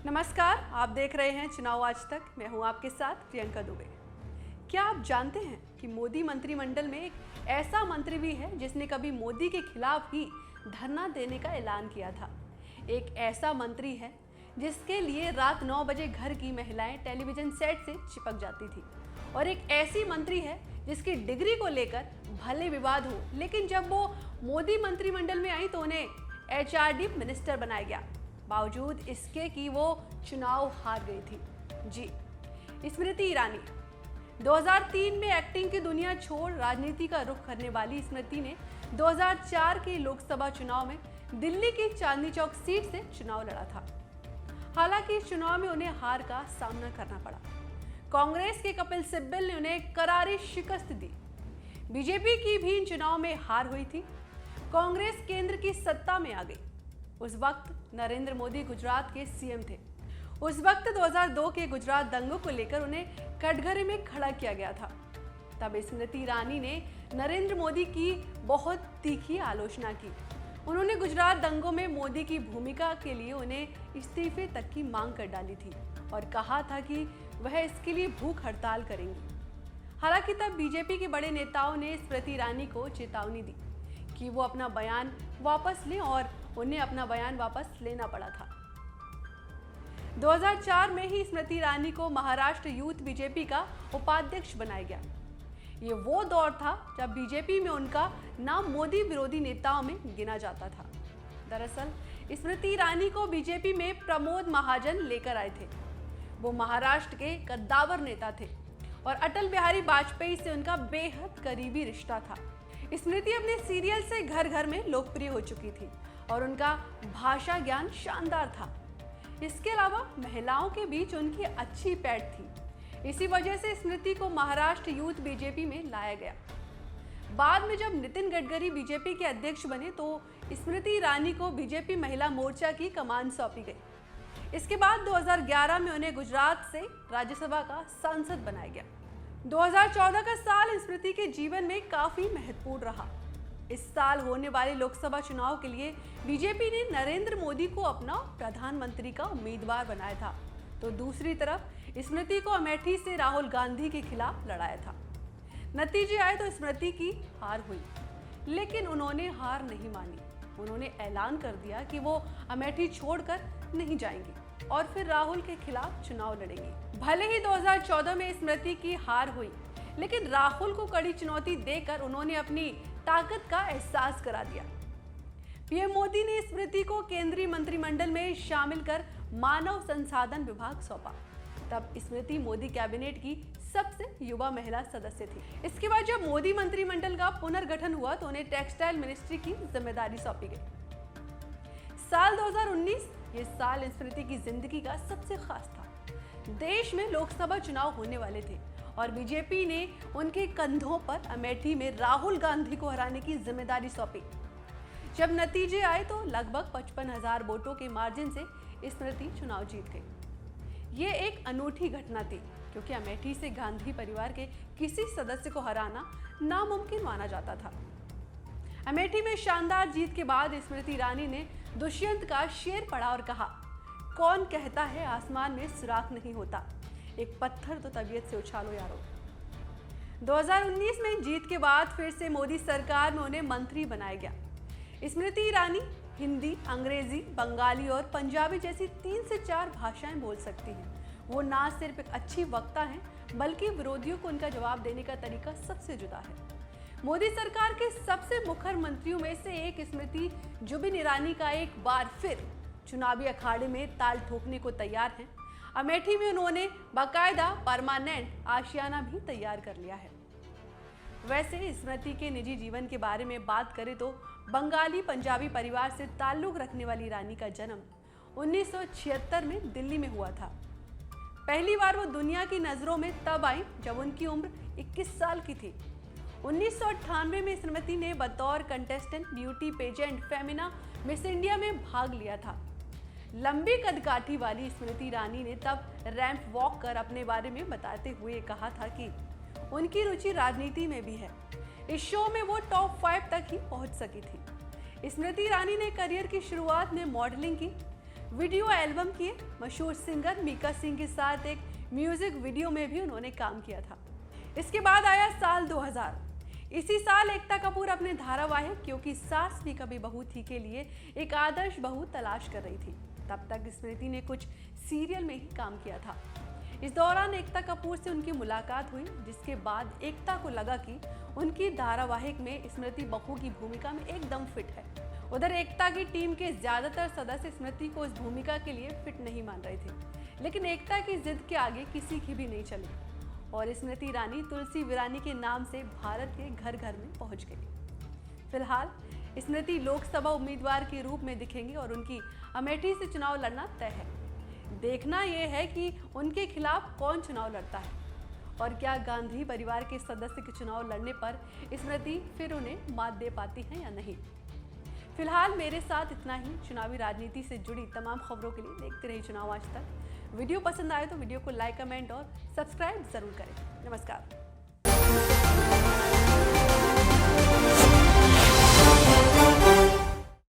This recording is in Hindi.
नमस्कार, आप देख रहे हैं चुनाव आज तक। मैं हूं आपके साथ प्रियंका दुबे। क्या आप जानते हैं कि मोदी मंत्रिमंडल में एक ऐसा मंत्री भी है जिसने कभी मोदी के खिलाफ ही धरना देने का ऐलान किया था। एक ऐसा मंत्री है जिसके लिए रात 9 बजे घर की महिलाएं टेलीविजन सेट से चिपक जाती थी, और एक ऐसी मंत्री है जिसकी डिग्री को लेकर भले विवाद हो, लेकिन जब वो मोदी मंत्रिमंडल में आई तो उन्हें एचआरडी मिनिस्टर बनाया गया, बावजूद इसके कि वो चुनाव हार गई थी। जी, स्मृति ईरानी। 2003 में एक्टिंग की दुनिया छोड़ राजनीति का रुख करने वाली स्मृति ने 2004 के लोकसभा चुनाव में दिल्ली की चांदनी चौक सीट से चुनाव लड़ा था। हालांकि इस चुनाव में उन्हें हार का सामना करना पड़ा। कांग्रेस के कपिल सिब्बल ने उन्हें करारी शिकस्त दी। बीजेपी की भी इन चुनाव में हार हुई थी। कांग्रेस केंद्र की सत्ता में आ गई। उस वक्त नरेंद्र मोदी गुजरात के सीएम थे। उस वक्त 2002 के गुजरात दंगों को लेकर उन्हें कटघरे में खड़ा किया गया था। तब स्मृति ईरानी ने नरेंद्र मोदी की बहुत तीखी आलोचना की। उन्होंने गुजरात दंगों में मोदी की भूमिका के लिए उन्हें इस्तीफे तक की मांग कर डाली थी और कहा था कि वह इसके लिए भूख हड़ताल करेंगी। हालांकि तब बीजेपी के बड़े नेताओं ने स्मृति ईरानी को चेतावनी दी कि वो अपना बयान वापस लें, और उन्हें अपना बयान वापस लेना पड़ा था। 2004 में ही स्मृति ईरानी को महाराष्ट्र यूथ बीजेपी का उपाध्यक्ष बनाया गया। ये वो दौर था जब बीजेपी में उनका नाम मोदी विरोधी नेताओं में गिना जाता था। दरअसल स्मृति ईरानी को बीजेपी में प्रमोद महाजन लेकर आए थे। वो महाराष्ट्र के कद्दावर नेता थे और अटल बिहारी वाजपेयी से उनका बेहद करीबी रिश्ता था। स्मृति अपने सीरियल से घर घर में लोकप्रिय हो चुकी थी और उनका भाषा ज्ञान शानदार था। इसके अलावा महिलाओं के बीच उनकी अच्छी पैठ थी। इसी वजह से स्मृति को महाराष्ट्र यूथ बीजेपी में लाया गया। बाद में जब नितिन गडकरी बीजेपी के अध्यक्ष बने तो स्मृति ईरानी को बीजेपी महिला मोर्चा की कमान सौंपी गई। इसके बाद 2011 में उन्हें गुजरात से राज्यसभा का सांसद बनाया गया। 2014 का साल स्मृति के जीवन में काफी महत्वपूर्ण रहा। इस साल होने वाले लोकसभा चुनाव के लिए बीजेपी ने नरेंद्र मोदी को अपना प्रधानमंत्री का उम्मीदवार बनाया था, तो दूसरी तरफ स्मृति को अमेठी से राहुल गांधी के खिलाफ लड़ाया था। नतीजे आए तो स्मृति की हार हुई, लेकिन उन्होंने हार नहीं मानी। उन्होंने ऐलान कर दिया कि वो अमेठी छोड़कर नहीं जाएंगी और फिर राहुल के खिलाफ चुनाव लड़ेंगी। भले ही 2014 में स्मृति की हार हुई, लेकिन राहुल को कड़ी चुनौती देकर उन्होंने अपनी ताकत का एहसास करा दिया। पीएम मोदी ने स्मृति को केंद्रीय मंत्रिमंडल में शामिल कर मानव संसाधन विभाग सौंपा। तब स्मृति मोदी कैबिनेट की सबसे युवा महिला सदस्य थी। इसके बाद जब मोदी मंत्रिमंडल का पुनर्गठन हुआ तो उन्हें टेक्सटाइल मिनिस्ट्री की जिम्मेदारी सौंपी गई। साल 2019 ये साल स्मृति की जिंदगी का सबसे खास था। देश में लोकसभा चुनाव होने वाले थे और बीजेपी ने उनके कंधों पर अमेठी में राहुल गांधी को हराने की जिम्मेदारी सौंपी। जब नतीजे आए तो लगभग 55,000 वोटों के मार्जिन से स्मृति चुनाव जीत गई। ये एक अनूठी घटना थी, क्योंकि अमेठी से गांधी परिवार के किसी सदस्य को हराना नामुमकिन माना जाता था। अमेठी में शानदार जीत के बाद स्मृति ईरानी ने दुष्यंत का शेर पढ़ा और कहा, कौन कहता है आसमान में सुराख नहीं होता, एक पत्थर तो तबीयत से उछालो यारो। 2019 में जीत के बाद फिर से मोदी सरकार में उन्हें मंत्री बनाया गया। स्मृति ईरानी हिंदी, अंग्रेजी, बंगाली और पंजाबी जैसी 3 से 4 भाषाएं बोल सकती हैं। वो ना सिर्फ एक अच्छी वक्ता हैं, बल्कि विरोधियों को उनका जवाब देने का तरीका सबसे जुदा है। मोदी सरकार के सबसे मुखर मंत्रियों में से एक स्मृति जुबिन ईरानी का एक बार फिर चुनावी अखाड़े में ताल ठोकने को तैयार हैं। अमेठी में उन्होंने बाकायदा परमानेंट आशियाना भी तैयार कर लिया है। वैसे स्मृति के निजी जीवन के बारे में बात करें तो बंगाली पंजाबी परिवार से ताल्लुक रखने वाली ईरानी का जन्म 1976 में दिल्ली में हुआ था। पहली बार वो दुनिया की नजरों में तब आई जब उनकी उम्र 21 साल की थी। 1998 में स्मृति ने बतौर contestant beauty pageant Femina Miss India में भाग लिया था। लंबी कदकाठी वाली स्मृति ईरानी ने तब रैंप वॉक कर अपने बारे में बताते हुए कहा था कि उनकी रुचि राजनीति में भी है। इस शो में वो टॉप 5 तक ही पहुंच सकी थी। स्मृति ईरानी ने करियर की शुरुआत में मॉडलिंग की, वीडियो एल्बम किए। मशहूर सिंगर मीका सिंह के साथ एक म्यूजिक वीडियो में भी उन्होंने काम किया था। इसके बाद आया साल 2000। इसी साल एकता कपूर अपने धारावाहिक क्योंकि सास भी कभी बहू थी के लिए एक आदर्श बहू तलाश कर रही थी। तब तक स्मृति ने कुछ सीरियल में ही काम किया था। इस दौरान एकता कपूर से उनकी मुलाकात हुई, जिसके बाद एकता को लगा कि उनकी धारावाहिक में स्मृति बहू की भूमिका में एकदम फिट है। उधर एकता की टीम के ज्यादातर सदस्य स्मृति को इस भूमिका के लिए फिट नहीं मान रहे थे, लेकिन एकता की जिद के आगे किसी की भी नहीं चली और स्मृति ईरानी तुलसी वीरानी के नाम से भारत के घर घर में पहुंच गई। फिलहाल स्मृति लोकसभा उम्मीदवार के रूप में दिखेंगी और उनकी अमेठी से चुनाव लड़ना तय है। देखना यह है कि उनके खिलाफ कौन चुनाव लड़ता है और क्या गांधी परिवार के सदस्य के चुनाव लड़ने पर स्मृति फिर उन्हें मात दे पाती हैं या नहीं। फिलहाल मेरे साथ इतना ही। चुनावी राजनीति से जुड़ी तमाम खबरों के लिए देखते रहिए चुनाव आज तक। वीडियो पसंद आए तो वीडियो को लाइक, कमेंट और सब्सक्राइब जरूर करें। नमस्कार।